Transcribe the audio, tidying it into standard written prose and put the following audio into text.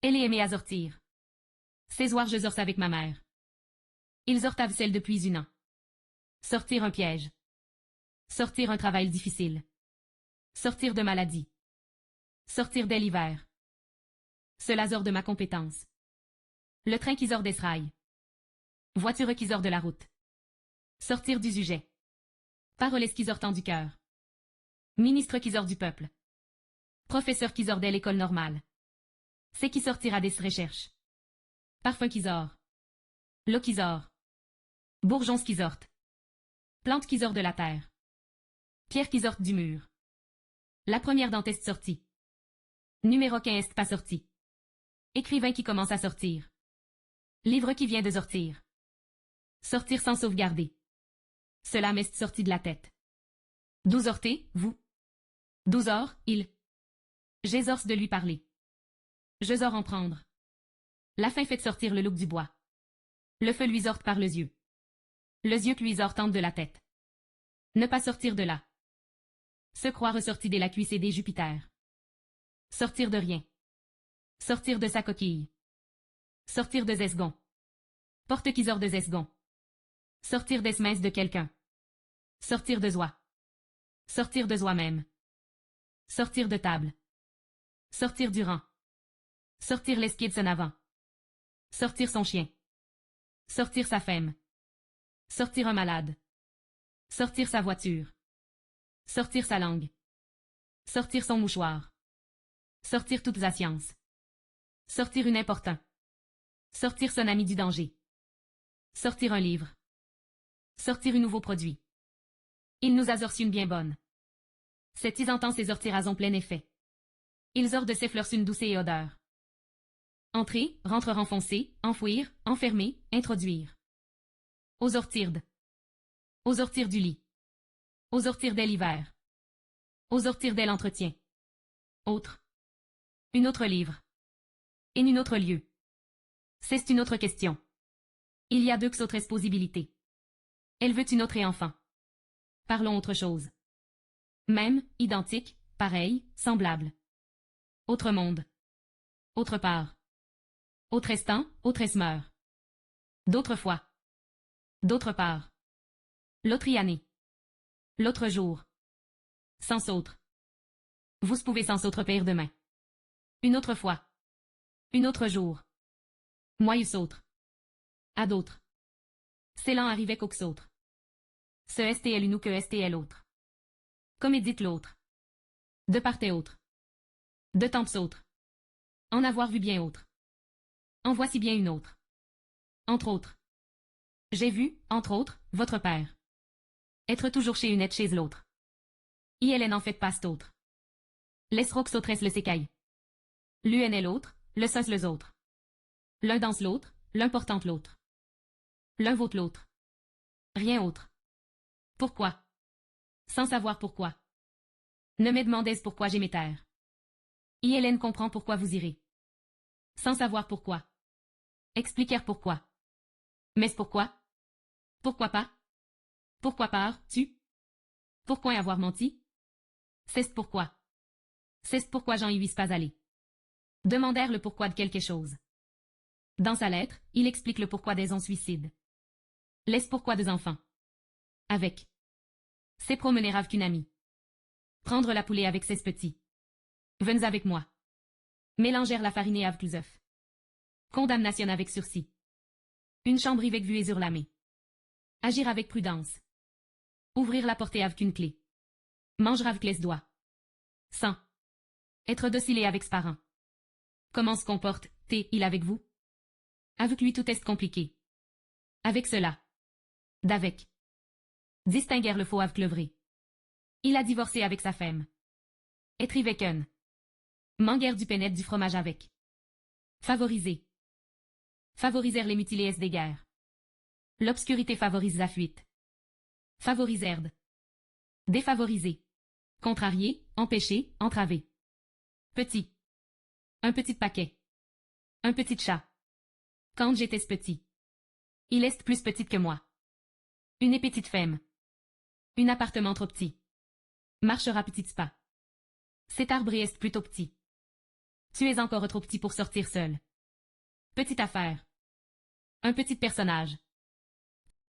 Elle est aimée à sortir. Ces soirs je sors avec ma mère. Ils sortent avec celle depuis 1 an. Sortir un piège. Sortir un travail difficile. Sortir de maladie. Sortir dès l'hiver. Cela sort de ma compétence. Le train qui sort des rails. Voiture qui sort de la route. Sortir du sujet. Paroles qui sortent du cœur. Ministre qui sort du peuple. Professeur qui sort de l'école normale. C'est qui sortira des recherches. Parfum qui sort. L'eau qui sort. Bourgeons qui sortent. Plantes qui sortent de la terre. Pierre qui sortent du mur. La première dent est sortie. Numéro 15 est pas sorti. Écrivain qui commence à sortir. Livre qui vient de sortir. Sortir sans sauvegarder. Cela m'est sorti de la tête. 12 ortés, vous. 12 or, il. J'exorce de lui parler. Je sors en prendre. La faim fait sortir le loup du bois. Le feu lui sorte par les yeux. Les yeux lui sortent de la tête. Ne pas sortir de là. Se croire ressorti de la cuisse et des Jupiter. Sortir de rien. Sortir de sa coquille. Sortir de Zesgon. Porte qui sort de Zesgon. Sortir des minces de quelqu'un. Sortir de soi. Sortir de soi-même. Sortir de table. Sortir du rang. Sortir l'esquier de son avant. Sortir son chien. Sortir sa femme. Sortir un malade. Sortir sa voiture. Sortir sa langue. Sortir son mouchoir. Sortir toute sa science. Sortir une important. Sortir son ami du danger. Sortir un livre. Sortir un nouveau produit. Il nous a sorti une bien bonne. Cet entend ses sortiras en plein effet. Ils ordent de ses fleurs une douce et odeur. Entrer, rentre renfoncer, enfouir, enfermer, introduire. Aux ortirdes. Aux ortir du lit. Aux ortir dès l'hiver. Aux ortir dès l'entretien. Autre. Une autre livre. Et une autre lieu. C'est une autre question. Il y a 2 autres possibilités. Elle veut une autre et enfant. Parlons autre chose. Même, identique, pareil, semblable. Autre monde. Autre part. Autre instant, autre esmeur. D'autre fois. D'autre part. L'autre année. L'autre jour. Sans autre. Vous pouvez sans autre père demain. Une autre fois. Une autre jour. Moi autre. À d'autres. C'est l'an arrivait qu'aux autres. Ce STL une ou que STL autre. Comme est dit l'autre. De part et autre. De temps autre. En avoir vu bien autre. En voici bien une autre. Entre autres. J'ai vu, entre autres, votre père. Être toujours chez une et chez l'autre. IL n'en fait pas d'autre. L'esrox autres le sécaille. L'UN est l'autre, le sens les autres. L'un danse l'autre, l'un portante l'autre. L'un vote l'autre. Rien autre. Pourquoi? Sans savoir pourquoi. Ne me demandez pourquoi j'ai mes terres. ILN comprend pourquoi vous irez. Sans savoir pourquoi. Expliquer pourquoi. Mais pourquoi? Pourquoi pas? Pourquoi pas, tu? Pourquoi avoir menti? C'est pourquoi. C'est pourquoi j'en y vis pas aller. Demandèrent le pourquoi de quelque chose. Dans sa lettre, il explique le pourquoi des suicides. Laisse pourquoi des enfants. Avec. C'est promener avec une amie. Prendre la poulet avec ses petits. Venez avec moi. Mélangère la farine avec les œufs. Condamnation avec sursis. Une chambre avec vue et sur la main. Agir avec prudence. Ouvrir la portée avec une clé. Manger avec les doigts. Sans. Être docile avec ses parents. Comment se comporte, il avec vous? Avec lui tout est compliqué. Avec cela. D'avec. Distinguer le faux avec le vrai. Il a divorcé avec sa femme. Être avec un. Manguer du pénètre du fromage avec. Favoriser. Favoriser les mutilés des guerres. L'obscurité favorise la fuite. Favoriser. Défavoriser. Contrarier, empêcher, entraver. Petit. Un petit paquet. Un petit chat. Quand j'étais petit. Il est plus petite que moi. Une petite femme. Un appartement trop petit. Marchera petit pas. Cet arbre est plutôt petit. Tu es encore trop petit pour sortir seul. Petite affaire. Un petit personnage.